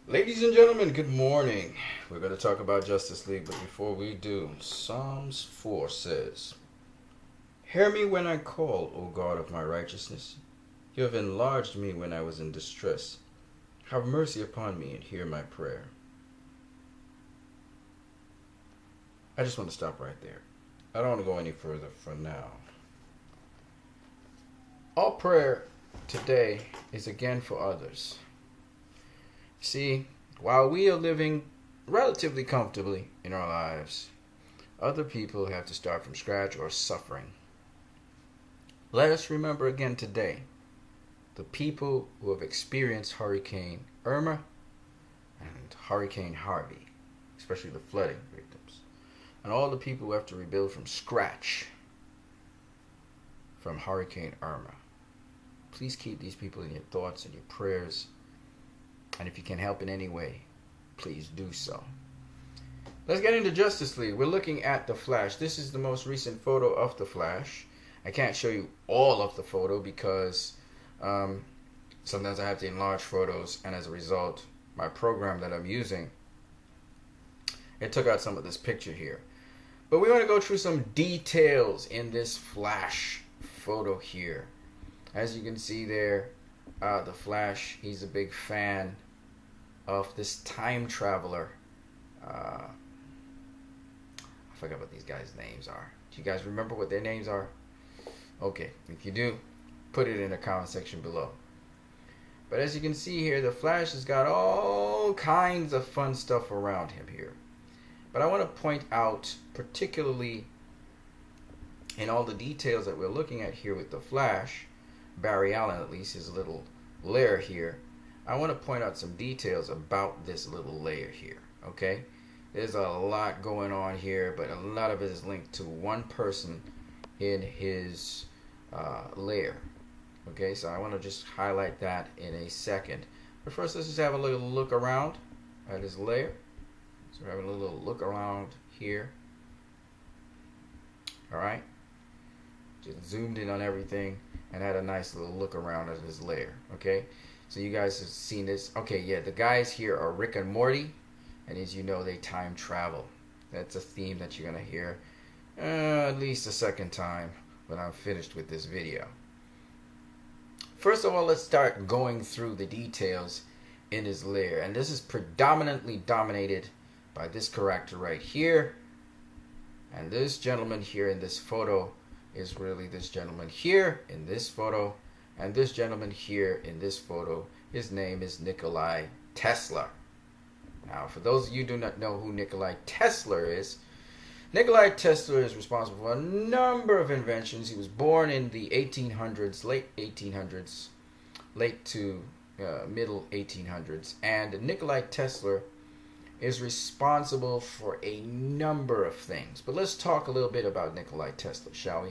Ladies and gentlemen, good morning. We're going to talk about Justice League, but before we do, Psalms 4 says, Hear me when I call, O God of my righteousness. You have enlarged me when I was in distress. Have mercy upon me and hear my prayer. I just want to stop right there. I don't want to go any further for now. All prayer today is again for others. See, while we are living relatively comfortably in our lives, other people have to start from scratch or suffering. Let us remember again today the people who have experienced Hurricane Irma and Hurricane Harvey, especially the flooding victims, and all the people who have to rebuild from scratch from Hurricane Irma. Please keep these people in your thoughts and your prayers. And if you can help in any way, please do so. Let's get into Justice League. We're looking at the Flash. This is the most recent photo of the Flash. I can't show you all of the photo because sometimes I have to enlarge photos, and as a result, my program that I'm using, it took out some of this picture here. But we want to go through some details in this Flash photo here. As you can see there, the Flash, he's a big fan of this time traveler. I forgot what these guys' names are. Do you guys remember what their names are? Okay, if you do, put it in the comment section below. But as you can see here, the Flash has got all kinds of fun stuff around him here. But I want to point out, particularly in all the details that we're looking at here with the Flash, Barry Allen, at least his little lair here, I want to point out some details about this little lair here. Okay, there's a lot going on here, but a lot of it is linked to one person in his lair. Okay, so I want to just highlight that in a second, but first let's just have a little look around at his lair. So we're having a little look around here. All right, just zoomed in on everything and had a nice little look around at his lair. Okay, so you guys have seen this. Okay, yeah, the guys here are Rick and Morty, and as you know, they time travel. That's a theme that you're gonna hear at least a second time when I'm finished with this video. First of all, let's start going through the details in his lair, and this is predominantly dominated by this character right here, and this gentleman here in this photo is really this gentleman here in this photo, and this gentleman here in this photo, his name is Nikolai Tesla. Now, for those of you who do not know who Nikolai Tesla is, Nikolai Tesla is responsible for a number of inventions. He was born in the 1800s, late 1800s, late to middle 1800s, and Nikolai Tesla is responsible for a number of things. But let's talk a little bit about Nikolai Tesla, shall we?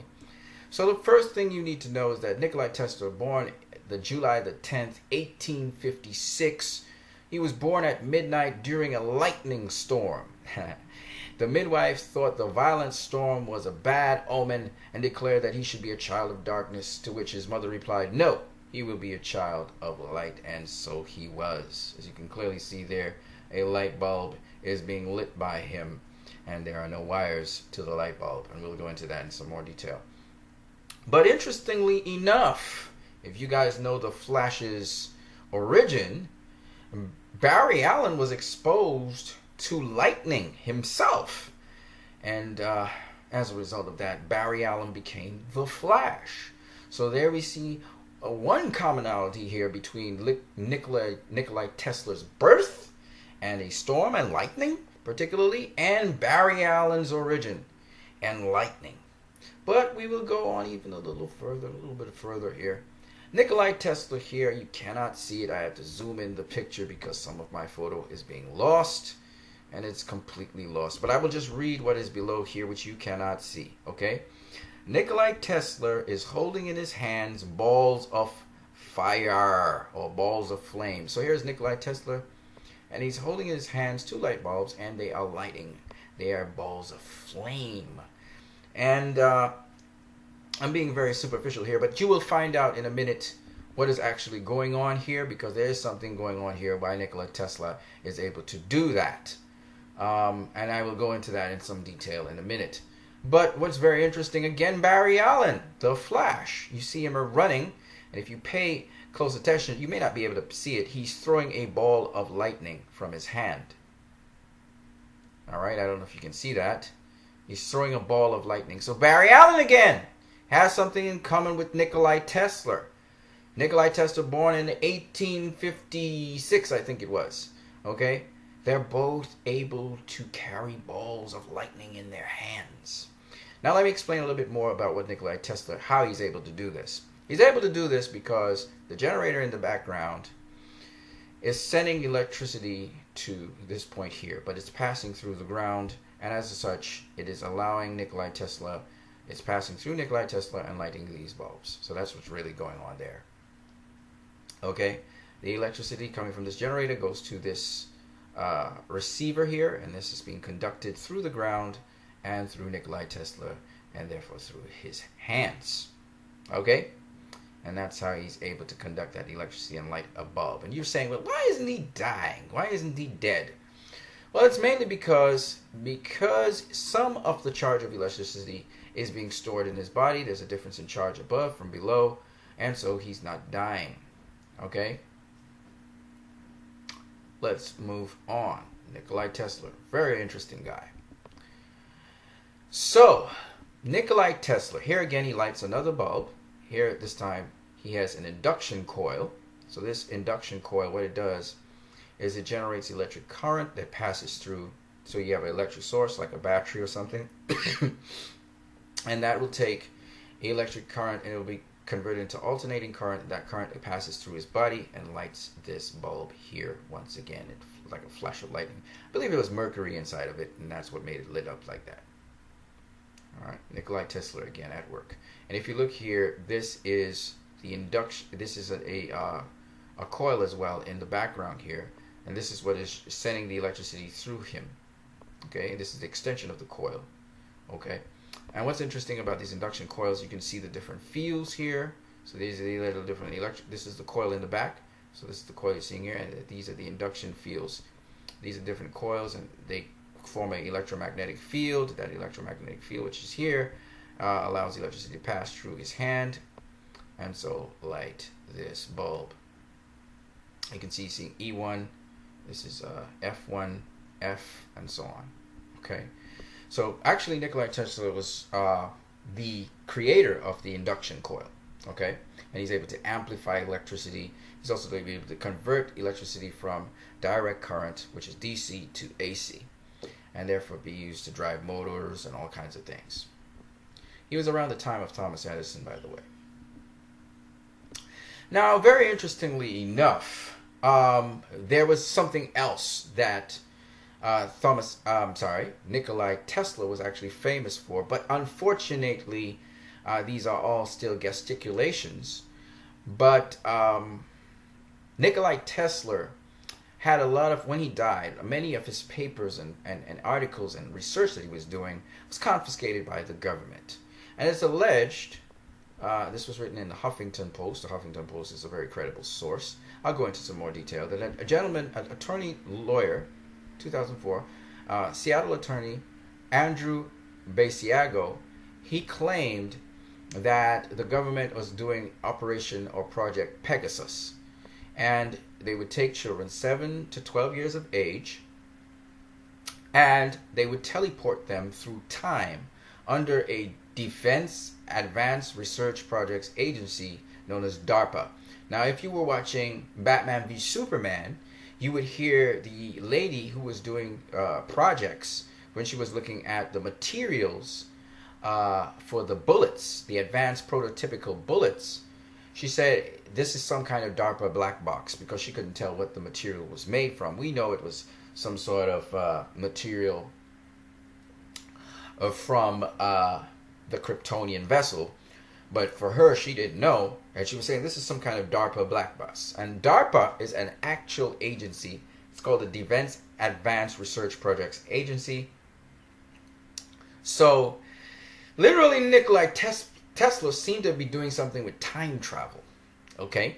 So the first thing you need to know is that Nikolai Tesla was born the July the 10th, 1856. He was born at midnight during a lightning storm. The midwife thought the violent storm was a bad omen and declared that he should be a child of darkness, to which his mother replied, no, he will be a child of light, and so he was. As you can clearly see there, a light bulb is being lit by him, and there are no wires to the light bulb, and we'll go into that in some more detail. But interestingly enough, if you guys know the Flash's origin, Barry Allen was exposed to lightning himself, and as a result of that, Barry Allen became the Flash. So there we see one commonality here between Nikolai Tesla's birth and a storm and lightning, particularly, and Barry Allen's origin and lightning. But we will go on even a little bit further here. Nikolai Tesla here, you cannot see it. I have to zoom in the picture because some of my photo is being lost, and it's completely lost. But I will just read what is below here, which you cannot see, okay? Nikolai Tesla is holding in his hands balls of fire, or balls of flame. So here's Nikolai Tesla, and he's holding in his hands two light bulbs, and they are lighting. They are balls of flame. And I'm being very superficial here, but you will find out in a minute what is actually going on here, because there is something going on here why Nikola Tesla is able to do that. And I will go into that in some detail in a minute. But what's very interesting, again, Barry Allen, the Flash. You see him running, and if you pay close attention, you may not be able to see it. He's throwing a ball of lightning from his hand. All right, I don't know if you can see that. He's throwing a ball of lightning. So Barry Allen, again, has something in common with Nikolai Tesla. Nikolai Tesla, born in 1856, I think it was. Okay? They're both able to carry balls of lightning in their hands. Now let me explain a little bit more about what Nikolai Tesla, how he's able to do this. He's able to do this because the generator in the background is sending electricity to this point here, but it's passing through the ground, and as such, it is allowing Nikolai Tesla, it's passing through Nikolai Tesla and lighting these bulbs. So that's what's really going on there. Okay, the electricity coming from this generator goes to this receiver here, and this is being conducted through the ground and through Nikolai Tesla, and therefore through his hands. Okay, and that's how he's able to conduct that electricity and light a bulb. And you're saying, well, why isn't he dying? Why isn't he dead? Well, it's mainly because some of the charge of electricity is being stored in his body. There's a difference in charge above from below, and so he's not dying. Okay, let's move on. Nikolai Tesla, very interesting guy. So Nikolai Tesla, here again he lights another bulb. Here this time he has an induction coil. So this induction coil, what it does is it generates electric current that passes through. So you have an electric source like a battery or something, and that will take electric current and it will be converted into alternating current. That current that passes through his body and lights this bulb here once again. It's like a flash of lightning. I believe it was mercury inside of it, and that's what made it lit up like that. All right, Nikolai Tesla again at work. And if you look here, this is the induction. This is a coil as well in the background here, and this is what is sending the electricity through him. Okay, this is the extension of the coil. Okay, and what's interesting about these induction coils, you can see the different fields here. So these are the little different electric. This is the coil in the back. So this is the coil you're seeing here, and these are the induction fields. These are different coils, and they form an electromagnetic field. That electromagnetic field, which is here, allows electricity to pass through his hand, and so light this bulb. You can see E1. This is F1, F, and so on. Okay. So actually Nikolai Tesla was the creator of the induction coil, okay? And he's able to amplify electricity. He's also able to convert electricity from direct current, which is DC, to AC, and therefore be used to drive motors and all kinds of things. He was around the time of Thomas Edison, by the way. Now, very interestingly enough, there was something else that Nikolai Tesla was actually famous for, but unfortunately, these are all still gesticulations. But Nikolai Tesla had a lot of, when he died, many of his papers and articles and research that he was doing was confiscated by the government. And it's alleged, this was written in the Huffington Post. The Huffington Post is a very credible source. I'll go into some more detail. That a gentleman, an attorney lawyer, 2004, Seattle attorney Andrew Basiago, he claimed that the government was doing Operation or Project Pegasus, and they would take children 7 to 12 years of age, and they would teleport them through time under a Defense Advanced Research Projects Agency known as DARPA. Now, if you were watching Batman v Superman, you would hear the lady who was doing projects when she was looking at the materials for the bullets, the advanced prototypical bullets. She said this is some kind of DARPA black box because she couldn't tell what the material was made from. We know it was some sort of material from the Kryptonian vessel, but for her, she didn't know, and she was saying this is some kind of DARPA black box. And DARPA is an actual agency. It's called the Defense Advanced Research Projects Agency. So, literally, Nikola Tesla seemed to be doing something with time travel. Okay,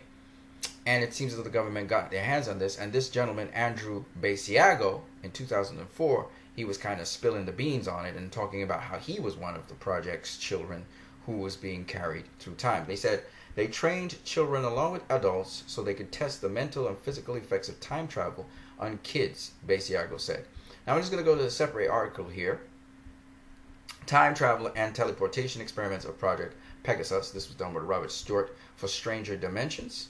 And it seems that the government got their hands on this. And this gentleman, Andrew Basiago, in 2004, he was kind of spilling the beans on it and talking about how he was one of the project's children who was being carried through time. They said they trained children along with adults so they could test the mental and physical effects of time travel on kids, Basiago said. Now I'm just going to go to the separate article here. Time travel and teleportation experiments of Project Pegasus. This was done with Robert Stewart for Stranger Dimensions.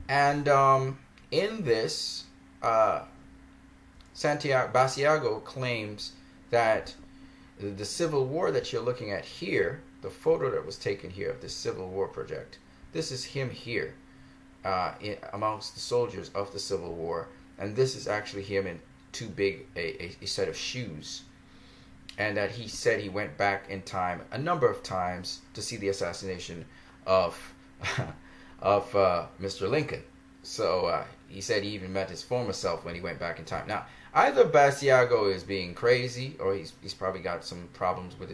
And in this, Basiago claims that the Civil War that you're looking at here, the photo that was taken here of this Civil War project, this is him here amongst the soldiers of the Civil War. And this is actually him in too big a set of shoes. And that he said he went back in time a number of times to see the assassination of Mr. Lincoln. So he said he even met his former self when he went back in time. Now, either Basiago is being crazy, or he's probably got some problems with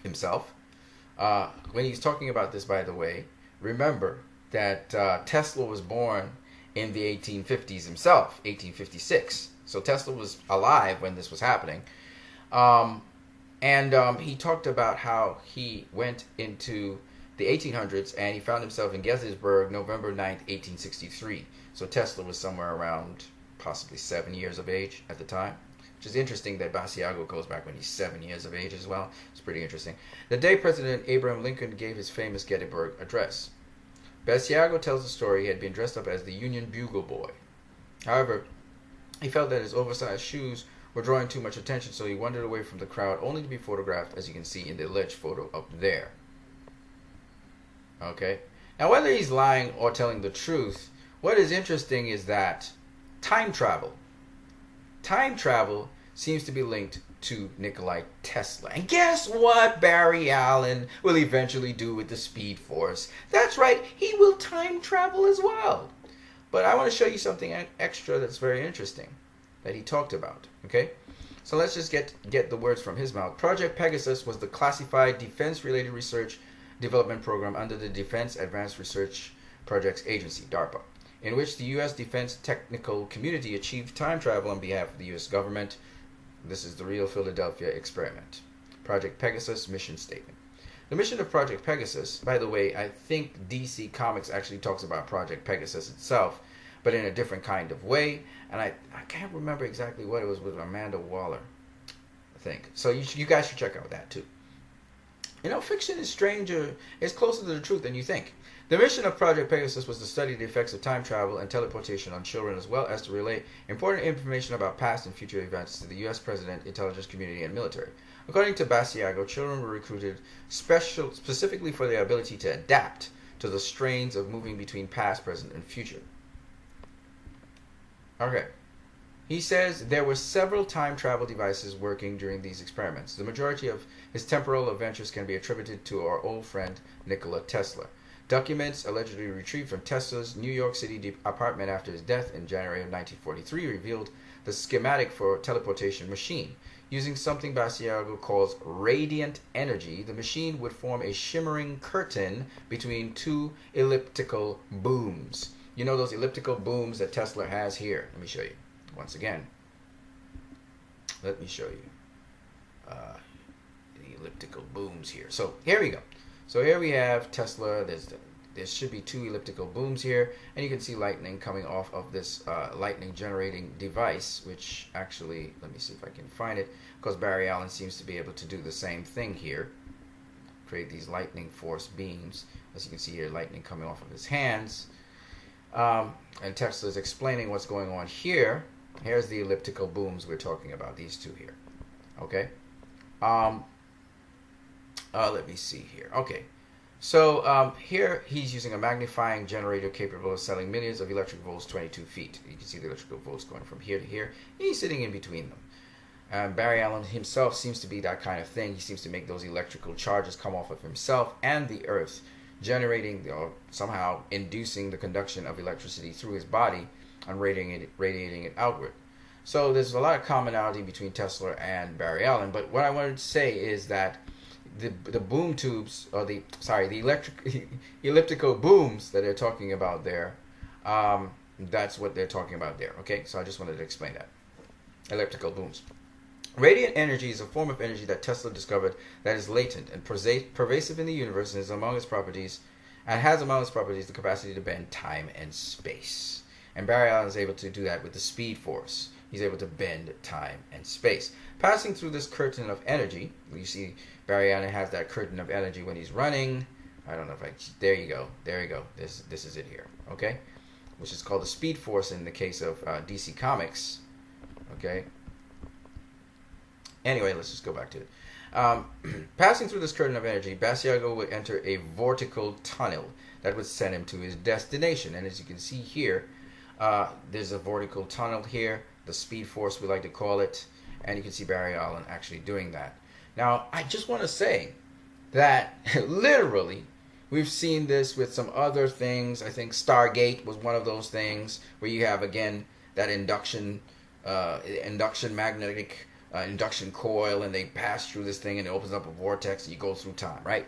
himself. When he's talking about this, by the way, remember that Tesla was born in the 1850s himself, 1856. So Tesla was alive when this was happening. He talked about how he went into the 1800s and he found himself in Gettysburg November 9th, 1863. So Tesla was somewhere around possibly 7 years of age at the time, which is interesting that Basiago goes back when he's 7 years of age as well. It's pretty interesting. The day President Abraham Lincoln gave his famous Gettysburg address. Basiago tells the story he had been dressed up as the Union Bugle Boy. However, he felt that his oversized shoes were drawing too much attention, so he wandered away from the crowd, only to be photographed, as you can see in the alleged photo up there. Okay? Now, whether he's lying or telling the truth, what is interesting is that time travel seems to be linked to Nikolai Tesla. And guess what Barry Allen will eventually do with the Speed Force? That's right, he will time travel as well. But I want to show you something extra that's very interesting that he talked about. Okay, so let's just get the words from his mouth. Project Pegasus was the classified defense-related research development program under the Defense Advanced Research Projects Agency, DARPA, in which the U.S. defense technical community achieved time travel on behalf of the U.S. government. This is the real Philadelphia experiment. Project Pegasus mission statement. The mission of Project Pegasus, by the way, I think DC Comics actually talks about Project Pegasus itself, but in a different kind of way. And I can't remember exactly what it was with Amanda Waller, I think. So you guys should check out that too. You know, fiction is stranger, it's closer to the truth than you think. The mission of Project Pegasus was to study the effects of time travel and teleportation on children, as well as to relay important information about past and future events to the U.S. President, intelligence community, and military. According to Basiago, children were recruited specifically for their ability to adapt to the strains of moving between past, present, and future. Okay. He says there were several time travel devices working during these experiments. The majority of his temporal adventures can be attributed to our old friend Nikola Tesla. Documents allegedly retrieved from Tesla's New York City apartment after his death in January of 1943 revealed the schematic for a teleportation machine. Using something Basiago calls radiant energy, the machine would form a shimmering curtain between two elliptical booms. You know those elliptical booms that Tesla has here? Let me show you. Once again, let me show you the elliptical booms here. So here we go. So here we have Tesla. There should be two elliptical booms here, and you can see lightning coming off of this lightning generating device, which actually, let me see if I can find it, because Barry Allen seems to be able to do the same thing here. Create these lightning force beams. As you can see here, lightning coming off of his hands. And Tesla is explaining what's going on here. Here's the elliptical booms we're talking about, these two here. Okay. Let me see here. Okay. So here he's using a magnifying generator capable of selling millions of electric volts 22 feet. You can see the electrical volts going from here to here. He's sitting in between them. Barry Allen himself seems to be that kind of thing. He seems to make those electrical charges come off of himself and the earth, generating or somehow inducing the conduction of electricity through his body and radiating it outward. So there's a lot of commonality between Tesla and Barry Allen. But what I wanted to say is that the boom tubes, or the elliptical booms that they're talking about there, that's what they're talking about there. Okay, so I just wanted to explain that. Elliptical booms. Radiant energy is a form of energy that Tesla discovered that is latent and pervasive in the universe, and has among its properties the capacity to bend time and space. And Barry Allen is able to do that with the speed force. He's able to bend time and space. Passing through this curtain of energy, you see Barry Allen has that curtain of energy when he's running. I don't know if there you go. This is it here, okay? Which is called the speed force in the case of DC Comics, okay? Anyway, let's just go back to it. Passing through this curtain of energy, Basiago would enter a vortical tunnel that would send him to his destination. And as you can see here, there's a vortical tunnel here, the speed force we like to call it, and you can see Barry Allen actually doing that. Now, I just want to say that literally we've seen this with some other things. I think Stargate was one of those things where you have, again, that induction magnetic induction coil, and they pass through this thing and it opens up a vortex and you go through time, right?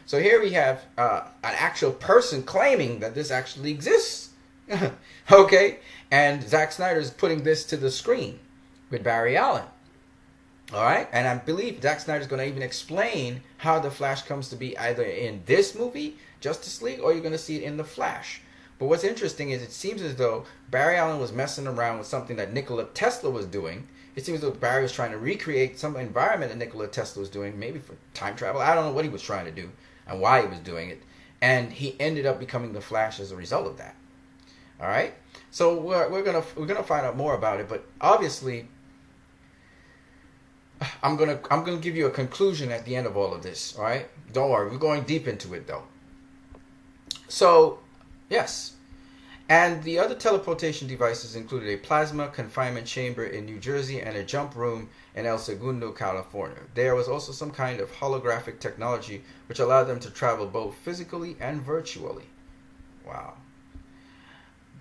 So here we have an actual person claiming that this actually exists. Okay? And Zack Snyder is putting this to the screen with Barry Allen. All right? And I believe Zack Snyder is going to even explain how the Flash comes to be either in this movie, Justice League, or you're going to see it in the Flash. But what's interesting is it seems as though Barry Allen was messing around with something that Nikola Tesla was doing. It seems as though Barry was trying to recreate some environment that Nikola Tesla was doing, maybe for time travel. I don't know what he was trying to do and why he was doing it. And he ended up becoming the Flash as a result of that. All right? So we're gonna find out more about it, but obviously I'm gonna give you a conclusion at the end of all of this, all right? Don't worry, we're going deep into it though. So, yes. And the other teleportation devices included a plasma confinement chamber in New Jersey and a jump room in El Segundo, California. There was also some kind of holographic technology which allowed them to travel both physically and virtually. Wow.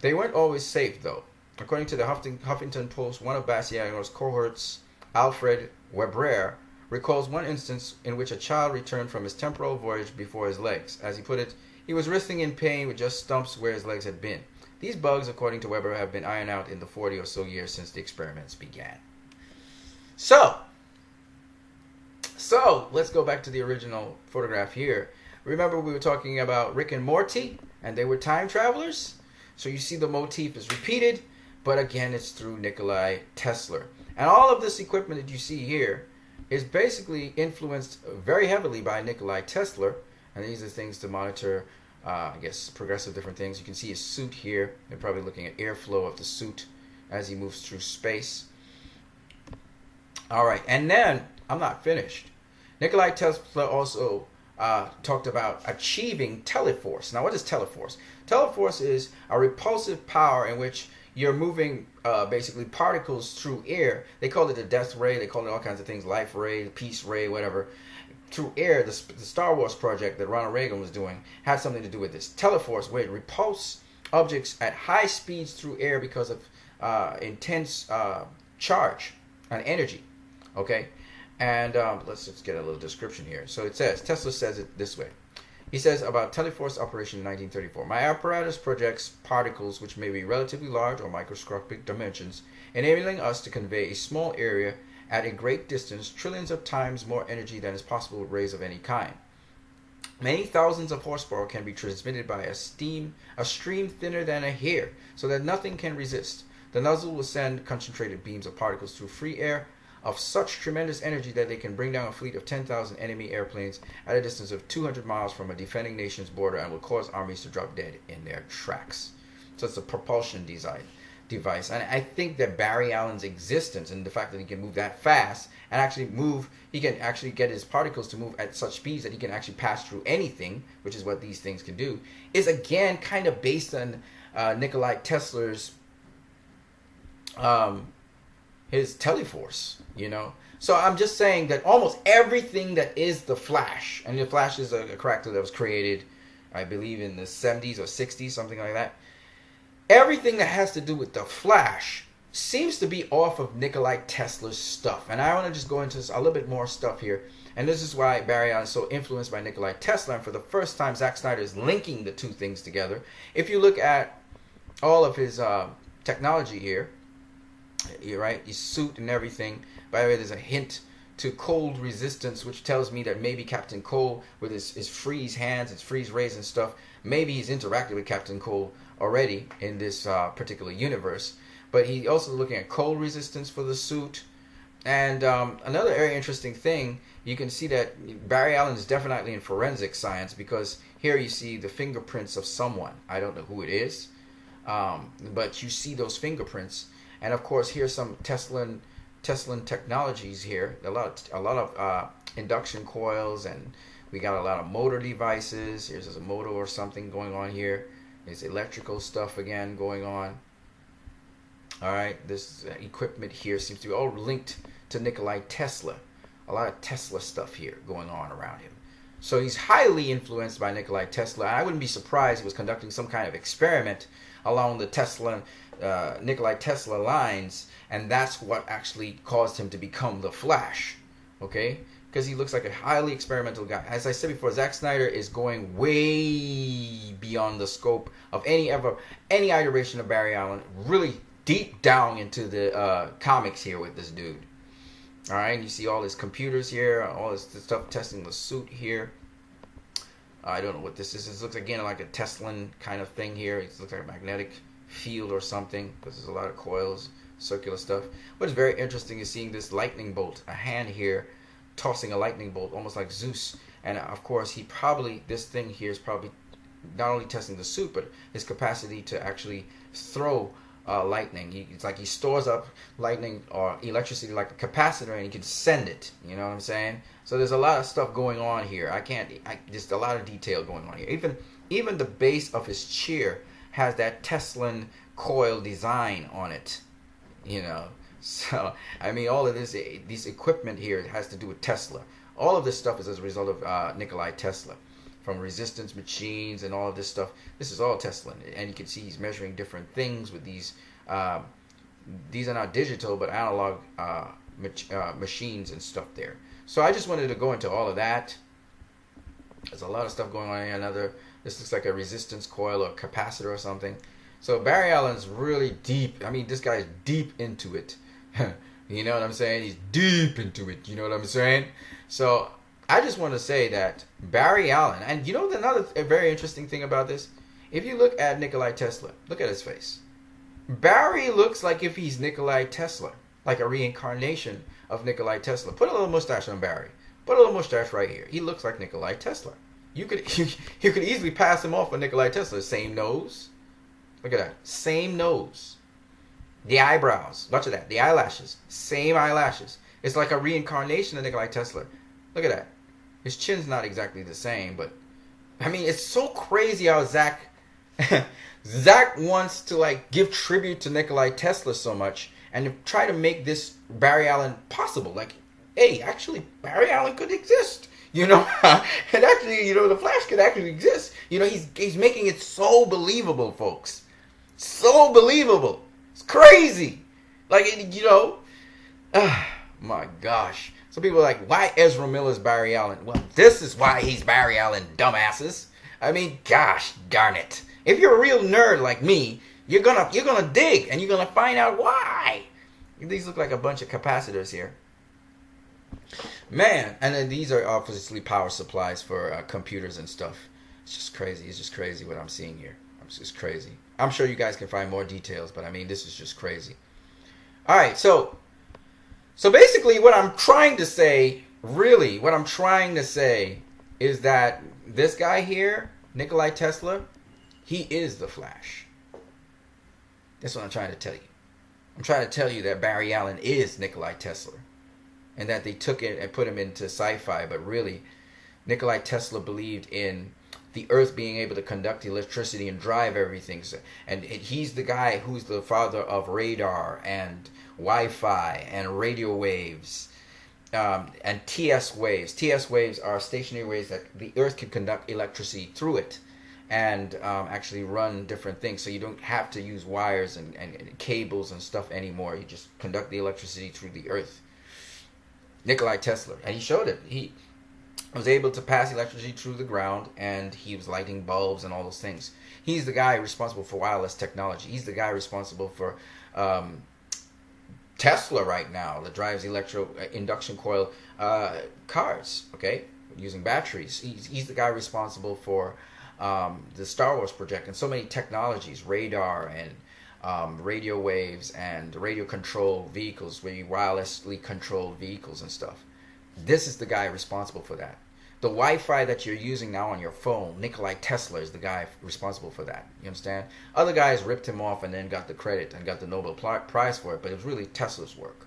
They weren't always safe, though. According to the Huffington Post, one of Basiago's cohorts, Alfred Weber, recalls one instance in which a child returned from his temporal voyage before his legs. As he put it, he was writhing in pain with just stumps where his legs had been. These bugs, according to Weber, have been ironed out in the 40 or so years since the experiments began. So, let's go back to the original photograph here. Remember we were talking about Rick and Morty, and they were time travelers? So you see the motif is repeated, but again, it's through Nikolai Tesla. And all of this equipment that you see here is basically influenced very heavily by Nikolai Tesla. And these are things to monitor, I guess, progressive different things. You can see his suit here. They're probably looking at airflow of the suit as he moves through space. All right, and then, I'm not finished. Nikolai Tesla also talked about achieving teleforce. Now, what is teleforce? Teleforce is a repulsive power in which you're moving basically particles through air. They call it the death ray. They call it all kinds of things, life ray, peace ray, whatever. Through air, the Star Wars project that Ronald Reagan was doing had something to do with this. Teleforce, where it repulses objects at high speeds through air because of intense charge and energy. Okay? And let's just get a little description here. So it says, Tesla says it this way. He says about Teleforce operation in 1934. My apparatus projects particles which may be relatively large or microscopic dimensions, enabling us to convey a small area at a great distance, trillions of times more energy than is possible with rays of any kind. Many thousands of horsepower can be transmitted by a stream thinner than a hair, so that nothing can resist. The nozzle will send concentrated beams of particles through free air of such tremendous energy that they can bring down a fleet of 10,000 enemy airplanes at a distance of 200 miles from a defending nation's border and will cause armies to drop dead in their tracks. So it's a propulsion device. And I think that Barry Allen's existence and the fact that he can move that fast and actually move, he can actually get his particles to move at such speeds that he can actually pass through anything, which is what these things can do, is again kind of based on Nikolai Tesla's his teleforce, you know. So I'm just saying that almost everything that is the Flash, and the Flash is a character that was created, I believe, in the 70s or 60s, something like that. Everything that has to do with the Flash seems to be off of Nikolai Tesla's stuff. And I want to just go into a little bit more stuff here. And this is why Barry Allen is so influenced by Nikolai Tesla. And for the first time, Zack Snyder is linking the two things together. If you look at all of his technology here, you're right, his suit and everything. By the way, there's a hint to cold resistance, which tells me that maybe Captain Cold, with his freeze hands, his freeze rays and stuff, maybe he's interacted with Captain Cold already in this particular universe. But he's also looking at cold resistance for the suit. And another very interesting thing, you can see that Barry Allen is definitely in forensic science, because here you see the fingerprints of someone. I don't know who it is, but you see those fingerprints. And of course, here's some Tesla technologies here. A lot of induction coils, and we got a lot of motor devices. Here's a motor or something going on here. There's electrical stuff again going on. All right, this equipment here seems to be all linked to Nikolai Tesla. A lot of Tesla stuff here going on around him. So he's highly influenced by Nikolai Tesla. I wouldn't be surprised he was conducting some kind of experiment along the Nikolai Tesla lines, and that's what actually caused him to become the Flash. Okay? Because he looks like a highly experimental guy. As I said before, Zack Snyder is going way beyond the scope of any iteration of Barry Allen. Really deep down into the comics here with this dude. All right, you see all his computers here, all this stuff testing the suit here. I don't know what this is. This looks again like a Teslan kind of thing here. It looks like a magnetic field or something, because there's a lot of coils, circular stuff. What's very interesting is seeing this lightning bolt, a hand here tossing a lightning bolt, almost like Zeus. And of course, this thing here is probably not only testing the suit, but his capacity to actually throw lightning. It's like he stores up lightning or electricity like a capacitor, and he can send it. You know what I'm saying? So there's a lot of stuff going on here. Just a lot of detail going on here. Even the base of his chair has that Teslan coil design on it. You know, so I mean, all of this equipment here has to do with Tesla. All of this stuff is as a result of Nikolai Tesla. From resistance machines and all of this stuff. This is all Tesla. And you can see he's measuring different things with these. These are not digital, but analog machines and stuff there. So I just wanted to go into all of that. There's a lot of stuff going on here. This looks like a resistance coil or capacitor or something. So Barry Allen's really deep. I mean, this guy's deep into it. You know what I'm saying? He's deep into it. You know what I'm saying? So I just want to say that Barry Allen, and you know another very interesting thing about this? If you look at Nikolai Tesla, look at his face. Barry looks like if he's Nikolai Tesla, like a reincarnation of Nikolai Tesla. Put a little mustache on Barry. Put a little mustache right here. He looks like Nikolai Tesla. You could easily pass him off for Nikolai Tesla. Same nose. Look at that. Same nose. The eyebrows. Watch that. The eyelashes. Same eyelashes. It's like a reincarnation of Nikolai Tesla. Look at that. His chin's not exactly the same, but I mean, it's so crazy how Zack wants to like give tribute to Nikolai Tesla so much and try to make this Barry Allen possible. Like, hey, actually, Barry Allen could exist. You know, and actually, you know, the Flash could actually exist. You know, he's making it so believable, folks. So believable. It's crazy. Like, you know, my gosh. Some people are like, why Ezra Miller's Barry Allen? Well, this is why he's Barry Allen, dumbasses. I mean, gosh darn it. If you're a real nerd like me, you're gonna dig and you're gonna find out why. These look like a bunch of capacitors here. Man, and then these are obviously power supplies for computers and stuff. It's just crazy. It's just crazy what I'm seeing here. It's just crazy. I'm sure you guys can find more details, but I mean, this is just crazy. All right, so basically what I'm trying to say, really, what I'm trying to say is that this guy here, Nikolai Tesla, he is the Flash. That's what I'm trying to tell you. I'm trying to tell you that Barry Allen is Nikolai Tesla. And that they took it and put him into sci-fi. But really, Nikolai Tesla believed in the Earth being able to conduct electricity and drive everything. And he's the guy who's the father of radar and Wi-Fi and radio waves and TS waves. TS waves are stationary waves that the Earth can conduct electricity through it and actually run different things. So you don't have to use wires and cables and stuff anymore. You just conduct the electricity through the Earth. Nikolai Tesla, and he showed it. He was able to pass electricity through the ground, and he was lighting bulbs and all those things. He's the guy responsible for wireless technology. He's the guy responsible for Tesla right now that drives induction coil cars, okay, using batteries. He's the guy responsible for the Star Wars project and so many technologies, radar and radio waves and radio controlled vehicles, where you wirelessly controlled vehicles and stuff. This is the guy responsible for that. The Wi-Fi that you're using now on your phone, Nikola Tesla is the guy responsible for that. You understand? Other guys ripped him off and then got the credit and got the Nobel Prize for it, but it was really Tesla's work.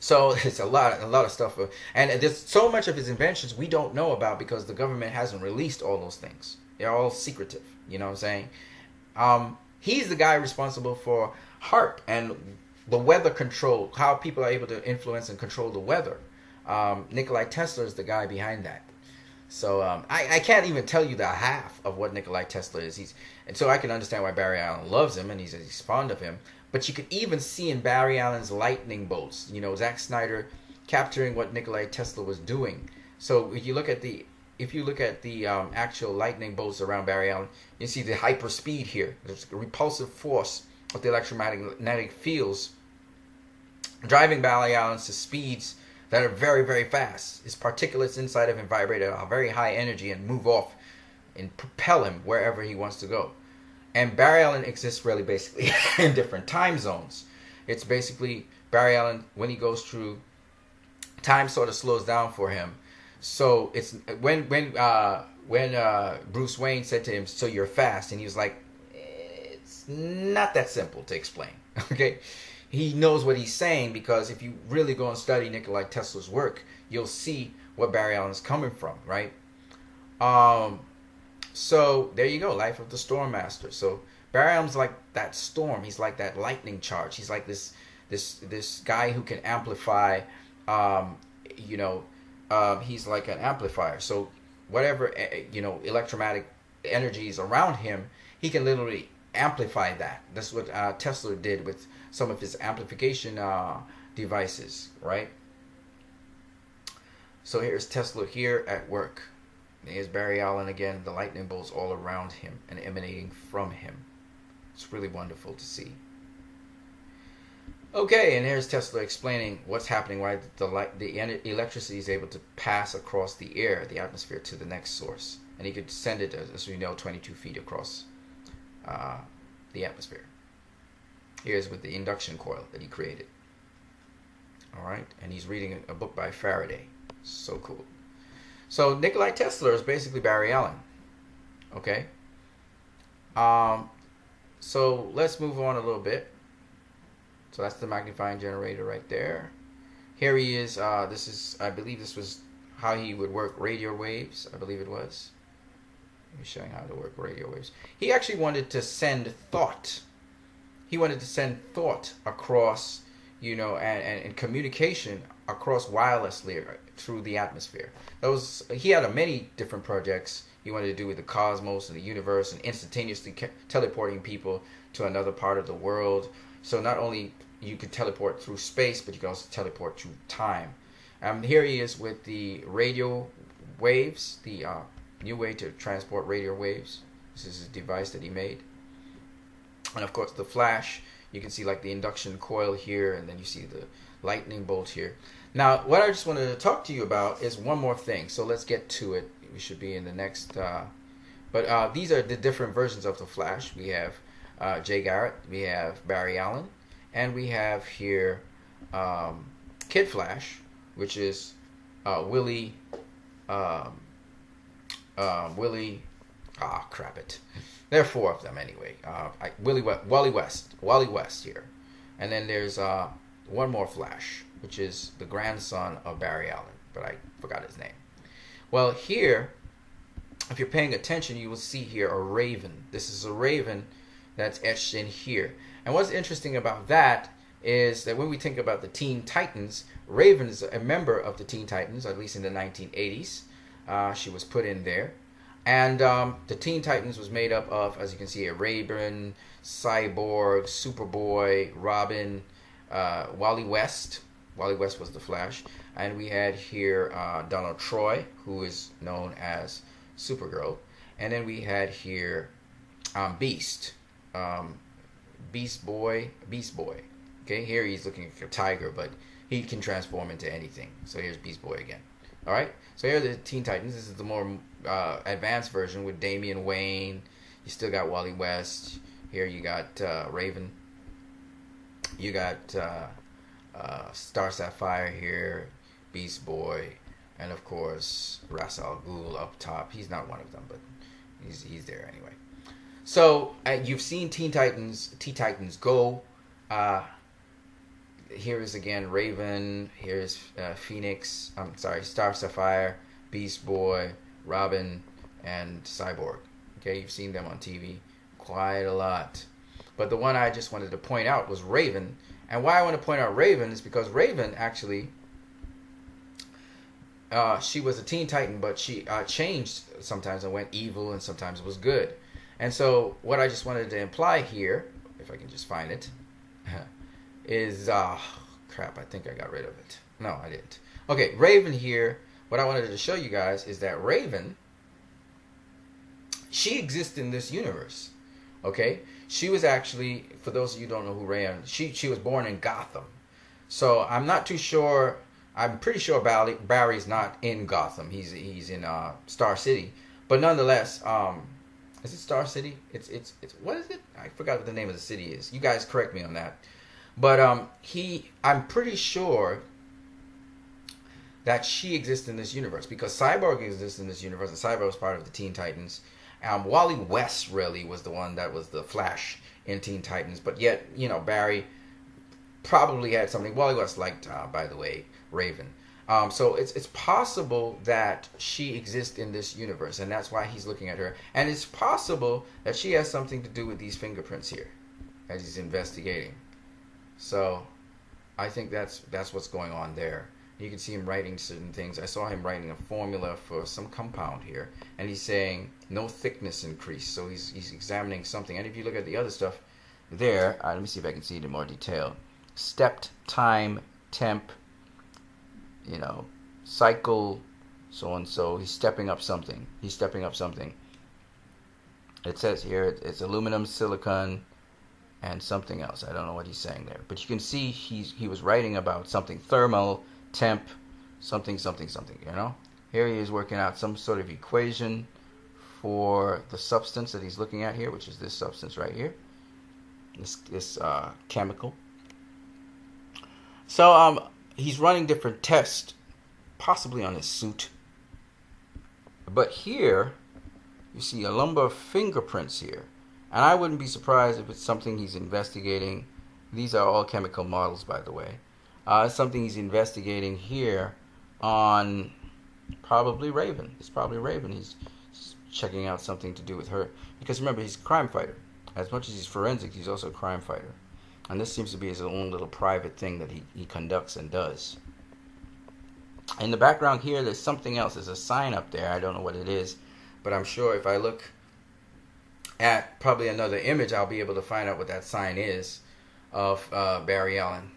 So it's a lot of stuff, and there's so much of his inventions we don't know about because the government hasn't released all those things. They're all secretive. You know what I'm saying? He's the guy responsible for HARP and the weather control, how people are able to influence and control the weather. Nikolai Tesla is the guy behind that. So I can't even tell you the half of what Nikolai Tesla is. And so I can understand why Barry Allen loves him and he's fond of him. But you could even see in Barry Allen's lightning bolts, you know, Zack Snyder capturing what Nikolai Tesla was doing. So if you look at the actual lightning bolts around Barry Allen, you see the hyper speed here. There's a repulsive force of the electromagnetic fields driving Barry Allen to speeds that are very, very fast. His particulates inside of him vibrate at a very high energy and move off and propel him wherever he wants to go. And Barry Allen exists really basically in different time zones. It's basically Barry Allen, when he goes through, time sort of slows down for him. So it's when Bruce Wayne said to him, "So you're fast," and he was like, "It's not that simple to explain." Okay, he knows what he's saying because if you really go and study Nikola Tesla's work, you'll see what Barry Allen's coming from, right? So there you go, Life of the Storm Master. So Barry Allen's like that storm. He's like that lightning charge. He's like this guy who can amplify. He's like an amplifier. So whatever electromagnetic energies around him, he can literally amplify that. That's what Tesla did with some of his amplification devices, right? So here's Tesla here at work. Here's Barry Allen again, the lightning bolts all around him and emanating from him. It's really wonderful to see. Okay, and here's Tesla explaining what's happening, why the electricity is able to pass across the air, the atmosphere, to the next source. And he could send it, as we know, 22 feet across the atmosphere. Here's with the induction coil that he created. All right, and he's reading a book by Faraday. So cool. So Nikola Tesla is basically Barry Allen. Okay. So let's move on a little bit. So that's the magnifying generator right there. Here he is. I believe this was how he would work radio waves. I believe it was. He's showing how to work radio waves. He actually wanted to send thought. He wanted to send thought across, and communication across wirelessly through the atmosphere. He had many different projects he wanted to do with the cosmos and the universe and instantaneously teleporting people to another part of the world. So not only you could teleport through space, but you can also teleport through time. Here he is with the radio waves, the new way to transport radio waves. This is a device that he made. And of course the flash, you can see like the induction coil here, and then you see the lightning bolt here. Now, what I just wanted to talk to you about is one more thing. So let's get to it. We should be in the next. But these are the different versions of the Flash. We have Jay Garrett, we have Barry Allen, and we have here Kid Flash, which is Willie. Crap it. There are four of them anyway. Wally West here, and then there's one more Flash, which is the grandson of Barry Allen, but I forgot his name. Well, here, if you're paying attention, you will see here a raven. This is a raven that's etched in here. And what's interesting about that is that when we think about the Teen Titans, Raven is a member of the Teen Titans, at least in the 1980s. She was put in there. And the Teen Titans was made up of, as you can see, a Raven, Cyborg, Superboy, Robin, Wally West, Wally West was the Flash. And we had here Donald Troy, who is known as Supergirl. And then we had here Beast. Beast Boy. Okay, here he's looking like a tiger, but he can transform into anything. So here's Beast Boy again. All right. So here are the Teen Titans. This is the more advanced version with Damian Wayne. You still got Wally West. Here you got Raven. You got Star Sapphire here, Beast Boy, and of course Ra's al Ghul up top. He's not one of them, but he's there anyway. So you've seen Teen Titans Go. Here is again Raven. Here's Phoenix. I'm sorry, Star Sapphire, Beast Boy, Robin, and Cyborg. Okay, you've seen them on TV quite a lot. But the one I just wanted to point out was Raven. And why I want to point out Raven is because Raven actually, she was a Teen Titan, but she changed sometimes and went evil and sometimes was good. And so what I just wanted to imply here, if I can just find it, is, crap, I think I got rid of it. No, I didn't. Okay, Raven here, what I wanted to show you guys is that Raven, she exists in this universe. Okay, she was actually, for those of you who don't know who Raven, she was born in Gotham. So I'm not too sure. I'm pretty sure Barry's not in Gotham. He's in Star City. But nonetheless, is it Star City? It's what is it? I forgot what the name of the city is. You guys correct me on that. But I'm pretty sure that she exists in this universe because Cyborg exists in this universe, and Cyborg was part of the Teen Titans. Wally West really was the one that was the Flash in Teen Titans, but yet, you know, Barry probably had something. Wally West liked, by the way, Raven. So it's possible that she exists in this universe, and that's why he's looking at her. And it's possible that she has something to do with these fingerprints here, as he's investigating. So I think that's what's going on there. You can see him writing certain things. I saw him writing a formula for some compound here, and he's saying no thickness increase. So he's examining something. And if you look at the other stuff there, let me see if I can see it in more detail. Stepped, time, temp, you know, cycle, so and so. He's stepping up something. It says here it's aluminum, silicon, and something else. I don't know what he's saying there, but you can see he was writing about something thermal, temp, something, you know. Here he is working out some sort of equation for the substance that he's looking at here, which is this substance right here, this chemical. So he's running different tests, possibly on his suit. But here you see a number of fingerprints here, and I wouldn't be surprised if it's something he's investigating. These are all chemical models, by the way. It's something he's investigating here on probably Raven. It's probably Raven. He's checking out something to do with her. Because remember, he's a crime fighter. As much as he's forensic, he's also a crime fighter. And this seems to be his own little private thing that he conducts and does. In the background here, there's something else. There's a sign up there. I don't know what it is. But I'm sure if I look at probably another image, I'll be able to find out what that sign is of Barry Allen.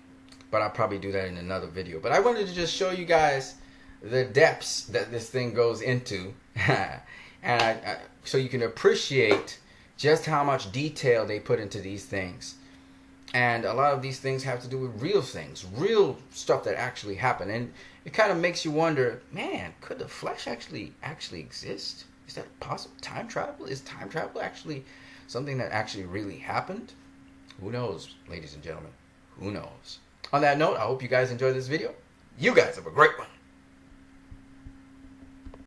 But I'll probably do that in another video. But I wanted to just show you guys the depths that this thing goes into. And so you can appreciate just how much detail they put into these things. And a lot of these things have to do with real things, real stuff that actually happened. And it kind of makes you wonder, man, could the Flash actually exist? Is that possible? Time travel? Is time travel actually something that actually really happened? Who knows, ladies and gentlemen? Who knows? On that note, I hope you guys enjoyed this video. You guys have a great one.